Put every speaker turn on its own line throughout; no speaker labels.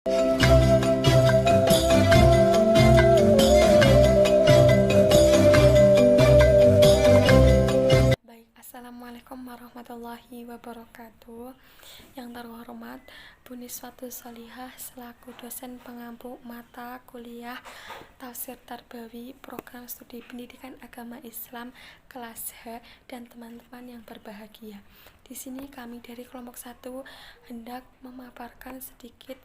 Baik, assalamualaikum warahmatullahi wabarakatuh. Yang terhormat Bu Niswatul Sholihah selaku dosen pengampu mata kuliah Tafsir Tarbawi Program Studi Pendidikan Agama Islam kelas H dan teman-teman yang berbahagia. Di sini kami dari kelompok 1 hendak memaparkan sedikit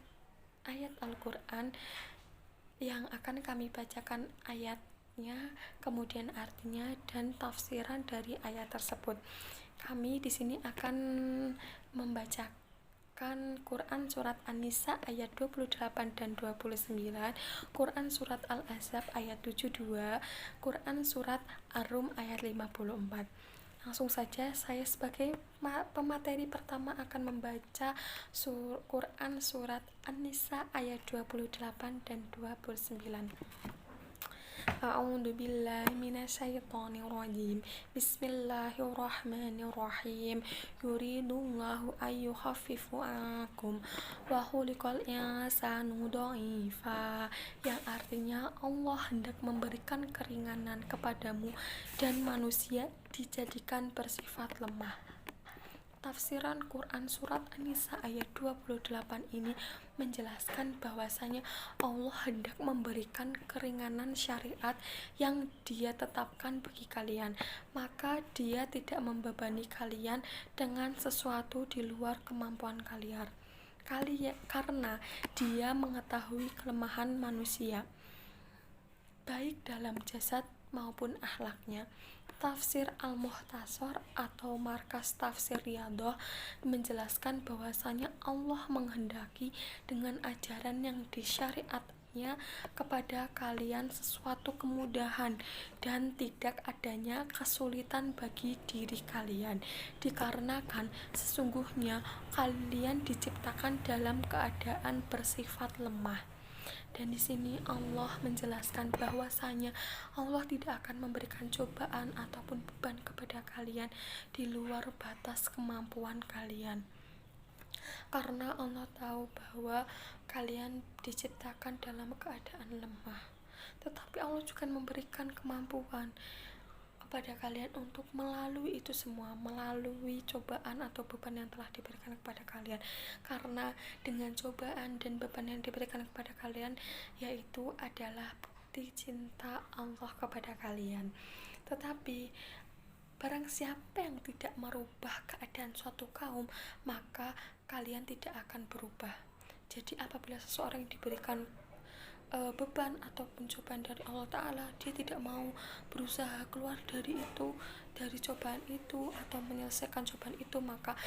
ayat Al-Quran yang akan kami bacakan ayatnya, kemudian artinya dan tafsiran dari ayat tersebut. Kami di sini akan membacakan Quran surat An-Nisa ayat 28 dan 29, Quran surat Al-Ahzab ayat 72, Quran surat Ar-Rum ayat 54. Langsung saja saya sebagai pemateri pertama akan membaca Quran surat An-Nisa ayat 28 dan 29. A'udzu billahi minasyaitonir rajim. Bismillahirrahmanirrahim. Yuridullahu ayyukhaffifa ankum wa khuliqal insanu dha'ifa. Yang artinya Allah hendak memberikan keringanan kepadamu dan manusia dijadikan bersifat lemah. Tafsiran Quran surat An-Nisa ayat 28 ini menjelaskan bahwasanya Allah hendak memberikan keringanan syariat yang Dia tetapkan bagi kalian, maka Dia tidak membebani kalian dengan sesuatu di luar kemampuan kalian. Karena Dia mengetahui kelemahan manusia, baik dalam jasad maupun akhlaknya. Tafsir Al-Mukhtasar atau Markas Tafsir Riyadhah menjelaskan bahwasanya Allah menghendaki dengan ajaran yang disyariatnya kepada kalian sesuatu kemudahan dan tidak adanya kesulitan bagi diri kalian, dikarenakan sesungguhnya kalian diciptakan dalam keadaan bersifat lemah. Dan di sini Allah menjelaskan bahwasanya Allah tidak akan memberikan cobaan ataupun beban kepada kalian di luar batas kemampuan kalian. Karena Allah tahu bahwa kalian diciptakan dalam keadaan lemah. Tetapi Allah juga memberikan kemampuan kepada kalian untuk melalui itu semua, melalui cobaan atau beban yang telah diberikan kepada kalian. Karena dengan cobaan dan beban yang diberikan kepada kalian, yaitu adalah bukti cinta Allah kepada kalian. Tetapi barang siapa yang tidak merubah keadaan suatu kaum, maka kalian tidak akan berubah. Jadi apabila seseorang yang diberikan beban atau cobaan dari Allah Ta'ala, dia tidak mau berusaha keluar dari itu, dari cobaan itu atau menyelesaikan cobaan itu, maka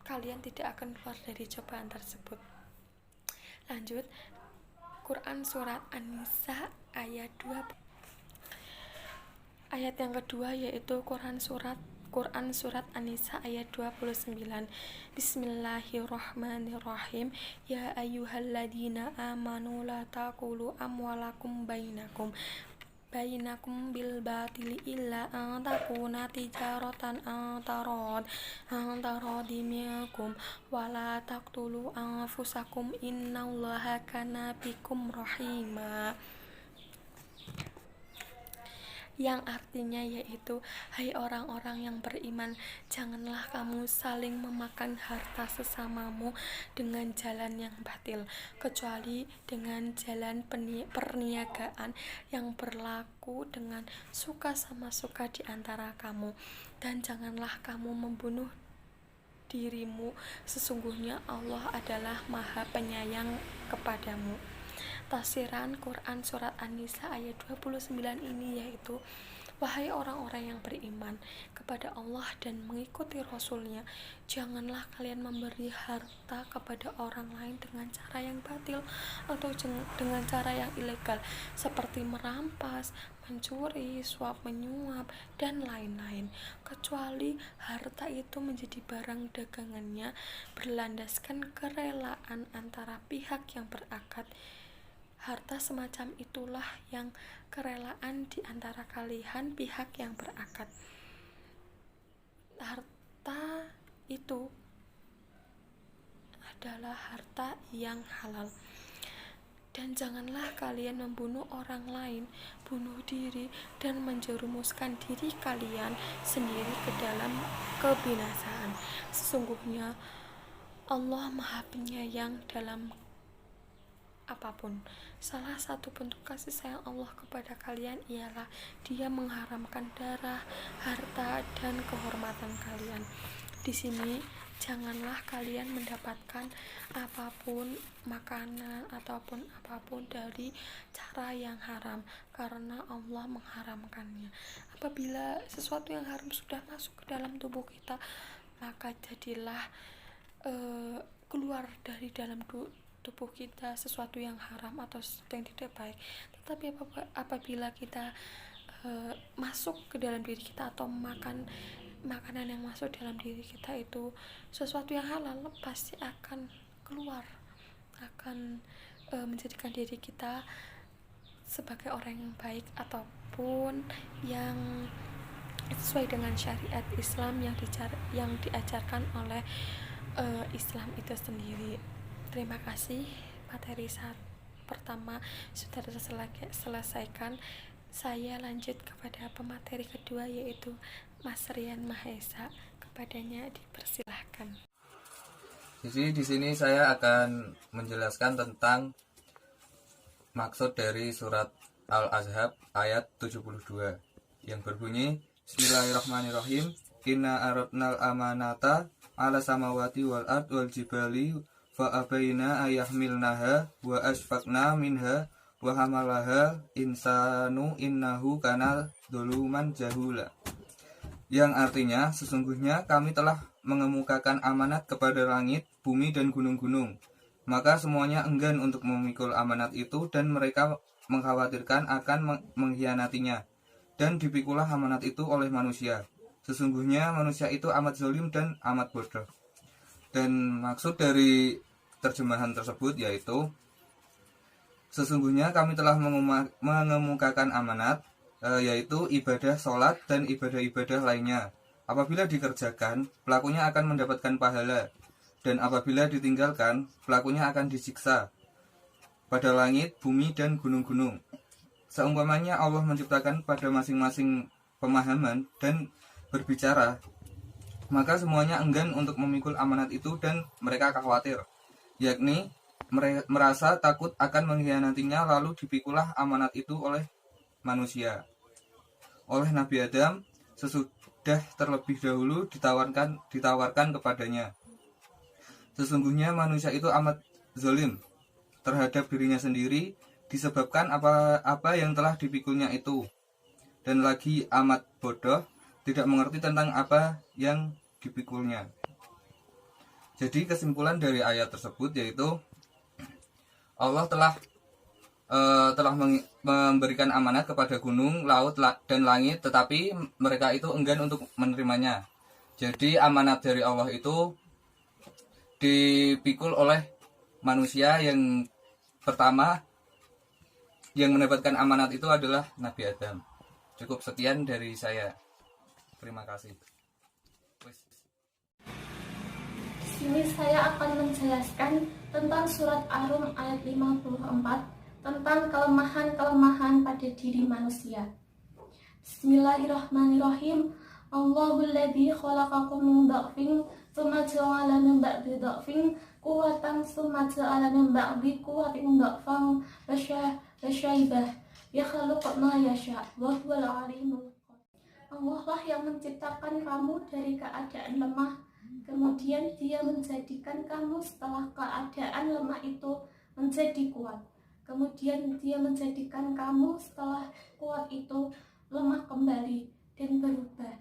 kalian tidak akan keluar dari cobaan tersebut. Lanjut, Quran surat An-Nisa ayat 2. Ayat yang kedua yaitu Quran surat An-Nisa ayat 29. Bismillahirrahmanirrahim. Ya ayyuhalladzina amanu la taqulu amwalakum bainakum bil batili illa an takuna tijaratan an taradimikum wa la taqtulu anfusakum innallaha kana bikum rahima. Yang artinya yaitu, hai orang-orang yang beriman, janganlah kamu saling memakan harta sesamamu dengan jalan yang batil, kecuali dengan jalan perniagaan yang berlaku dengan suka sama suka di antara kamu. Dan janganlah kamu membunuh dirimu, sesungguhnya Allah adalah Maha Penyayang kepadamu. Tafsiran Quran surat An-Nisa ayat 29 ini yaitu, wahai orang-orang yang beriman kepada Allah dan mengikuti Rasul-Nya, janganlah kalian memberi harta kepada orang lain dengan cara yang batil atau dengan cara yang ilegal, seperti merampas, mencuri, suap menyuap, dan lain-lain, kecuali harta itu menjadi barang dagangannya berlandaskan kerelaan antara pihak yang berakad. Harta semacam itulah yang kerelaan di antara kalian pihak yang berakad. Harta itu adalah harta yang halal. Dan janganlah kalian membunuh orang lain, bunuh diri, dan menjerumuskan diri kalian sendiri ke dalam kebinasaan. Sesungguhnya Allah Maha Penyayang dalam apapun. Salah satu bentuk kasih sayang Allah kepada kalian ialah Dia mengharamkan darah, harta, dan kehormatan kalian. Di sini janganlah kalian mendapatkan apapun, makanan ataupun apapun dari cara yang haram, karena Allah mengharamkannya. Apabila sesuatu yang haram sudah masuk ke dalam tubuh kita, maka jadilah keluar dari dalam tubuh kita sesuatu yang haram atau sesuatu yang tidak baik. Tetapi apabila kita masuk ke dalam diri kita atau makanan yang masuk dalam diri kita itu sesuatu yang halal, pasti akan keluar, akan menjadikan diri kita sebagai orang yang baik ataupun yang sesuai dengan syariat Islam yang diajarkan oleh Islam itu sendiri. Terima kasih. Materi pertama sudah selesaikan. Saya lanjut kepada pemateri kedua, yaitu Mas Rian Mahesa. Kepadanya dipersilahkan.
Jadi di sini saya akan menjelaskan tentang maksud dari surat Al-Ahzab ayat 72 yang berbunyi Bismillahirrahmanirrahim. Inna aradnal amanata ala samawati wal ard wal jibali fa abaina ayahmilnaha wa asfaqna minha wa hamalaha insanu innahu kana dzuluman jahula. Yang artinya, sesungguhnya kami telah mengemukakan amanat kepada langit, bumi, dan gunung-gunung. Maka semuanya enggan untuk memikul amanat itu dan mereka mengkhawatirkan akan mengkhianatinya. Dan dipikulah amanat itu oleh manusia. Sesungguhnya manusia itu amat zalim dan amat bodoh. Dan maksud dari terjemahan tersebut yaitu, sesungguhnya kami telah mengemukakan amanat, yaitu ibadah sholat dan ibadah-ibadah lainnya. Apabila dikerjakan, pelakunya akan mendapatkan pahala, dan apabila ditinggalkan, pelakunya akan disiksa pada langit, bumi, dan gunung-gunung. Seumpamanya Allah menciptakan pada masing-masing pemahaman dan berbicara, maka semuanya enggan untuk memikul amanat itu dan mereka khawatir, yakni merasa takut akan mengkhianatinya, lalu dipikulah amanat itu oleh manusia, oleh Nabi Adam sesudah terlebih dahulu ditawarkan kepadanya. Sesungguhnya manusia itu amat zalim terhadap dirinya sendiri disebabkan apa yang telah dipikulnya itu, dan lagi amat bodoh tidak mengerti tentang apa yang dipikulnya. Jadi kesimpulan dari ayat tersebut yaitu Allah telah memberikan amanat kepada gunung, laut, dan langit, tetapi mereka itu enggan untuk menerimanya. Jadi amanat dari Allah itu dipikul oleh manusia. Yang pertama yang mendapatkan amanat itu adalah Nabi Adam. Cukup sekian dari saya. Terima kasih.
Di sini saya akan menjelaskan tentang surat Ar-Rum ayat 54 tentang kelemahan-kelemahan pada diri manusia. Bismillahirrahmanirrahim. Allahul ladzi khalaqakum min dha'fin tsumma ja'ala min ba'di dha'fin quwwatan tsumma ja'ala min ba'di quwwatin dha'fan wa syaibah yakhluqu ma yasha' wa huwal 'alimul qadir. Allah lah yang menciptakan kamu dari keadaan lemah, kemudian Dia menjadikan kamu setelah keadaan lemah itu menjadi kuat. Kemudian Dia menjadikan kamu setelah kuat itu lemah kembali dan berubah.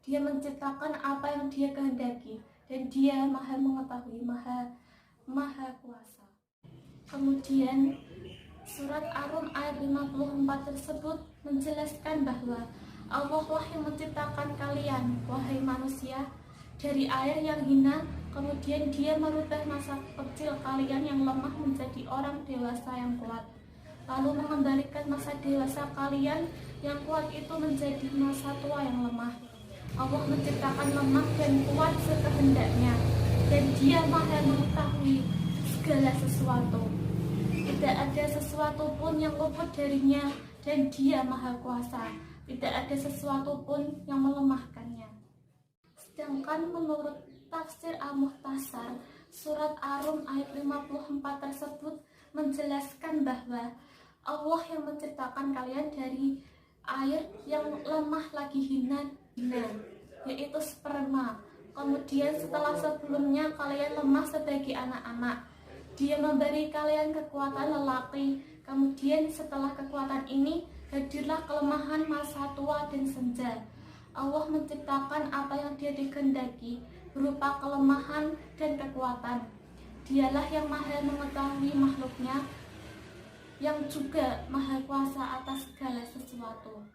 Dia menciptakan apa yang Dia kehendaki, dan Dia Maha Mengetahui, Maha Kuasa. Kemudian surat Ar-Rum ayat 54 tersebut menjelaskan bahwa Allah lah yang menciptakan kalian, wahai manusia, dari air yang hina, kemudian Dia merubah masa kecil kalian yang lemah menjadi orang dewasa yang kuat, lalu mengembalikan masa dewasa kalian yang kuat itu menjadi masa tua yang lemah. Allah menciptakan lemah dan kuat sekehendaknya, dan Dia Maha mengetahui segala sesuatu. Tidak ada sesuatu pun yang luput darinya, dan Dia Maha Kuasa. Tidak ada sesuatu pun yang melemahkannya. Sedangkan menurut tafsir Al-Muhtasar, surat Ar-Rum ayat 54 tersebut menjelaskan bahwa Allah yang menciptakan kalian dari air yang lemah lagi hina, yaitu sperma. Kemudian setelah sebelumnya kalian lemah sebagai anak-anak, Dia memberi kalian kekuatan lelaki. Kemudian setelah kekuatan ini hadirlah kelemahan masa tua dan senja. Allah menciptakan apa yang Dia dikehendaki berupa kelemahan dan kekuatan. Dialah yang maha mengetahui makhluknya, yang juga maha kuasa atas segala sesuatu.